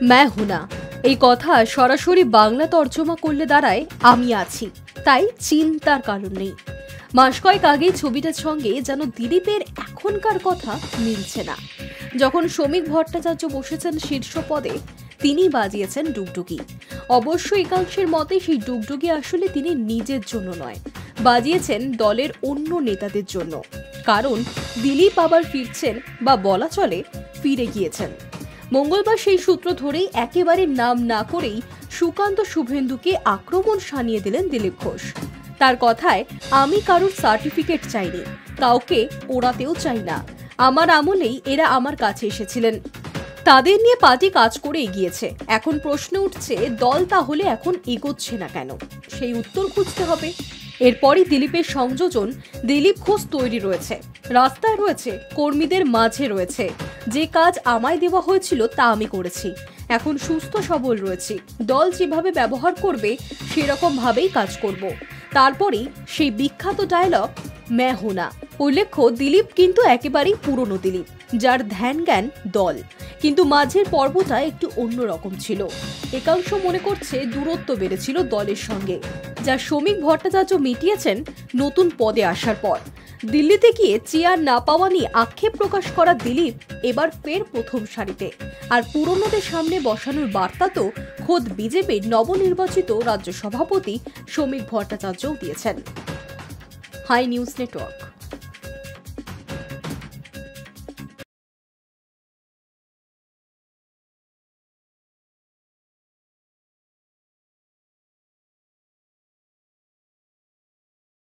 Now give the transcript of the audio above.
मैं हूं ना এই কথা সরাসরি বাংলা তর্জমা করলে দাঁড়ায় আমি আছি, তাই চিন্তার কারণ নেই। মাস কয়েক আগেই ছবিটার সঙ্গে যেন দিলীপের এখনকার কথা মিলছে না। যখন শ্রমিক ভট্টাচার্য বসেছেন শীর্ষ পদে, তিনি বাজিয়েছেন ডুগডুগি। অবশ্য একাংশের মতে সেই ডুগডুগি আসলে তিনি নিজের জন্য নয়, বাজিয়েছেন দলের অন্য নেতাদের জন্য। কারণ দিলীপ আবার ফিরছেন, বা বলা চলে ফিরে গিয়েছেন। মঙ্গলবার সেই সূত্র ধরেই একেবারে নাম না করেই সুকান্ত শুভেন্দুকে আক্রমণ শানিয়ে দিলেন দিলীপ ঘোষ। তার কথায়, আমি কারোর সার্টিফিকেট চাইনি, কাউকে ওড়াতেও চাই না। আমার আমলেই এরা আমার কাছে এসেছিলেন, তাদের নিয়ে পার্টি কাজ করে এগিয়েছে। এখন প্রশ্ন উঠছে, দল তাহলে এখন এগোচ্ছে না কেন? সেই উত্তর খুঁজতে হবে। এরপরই দিলীপের সংযোজন দিলীপ ঘোষ তৈরি রয়েছে, রাস্তায় রয়েছে, কর্মীদের মাঝে রয়েছে। যে কাজ আমায় দেওয়া হয়েছিল তা আমি করেছি, এখন সুস্থ সবল রয়েছি। দল যেভাবে ব্যবহার করবে সেরকম ভাবেই কাজ করব। তারপরেই সেই বিখ্যাত ডায়লগ मैं हूं ना। উল্লেখ্য, দিলীপ কিন্তু একেবারেই পুরনো দিলীপ, যার ধ্যান জ্ঞান দল। কিন্তু মাঝের পর্বটা একটু অন্যরকম ছিল। একাংশ মনে করছে দূরত্ব বেড়েছিল দলের সঙ্গে, যা শ্রমিক ভট্টাচার্য মিটিয়েছেন নতুন পদে আসার পর। দিল্লিতে গিয়ে চেয়ার না পাওয়া নিয়ে আক্ষেপ প্রকাশ করা দিলীপ এবার ফের প্রথম সারিতে। আর পুরনোদের সামনে বসানোর বার্তা তো খোদ বিজেপির নবনির্বাচিত রাজ্য সভাপতি শ্রমিক ভট্টাচার্যও দিয়েছেন। Hi news network.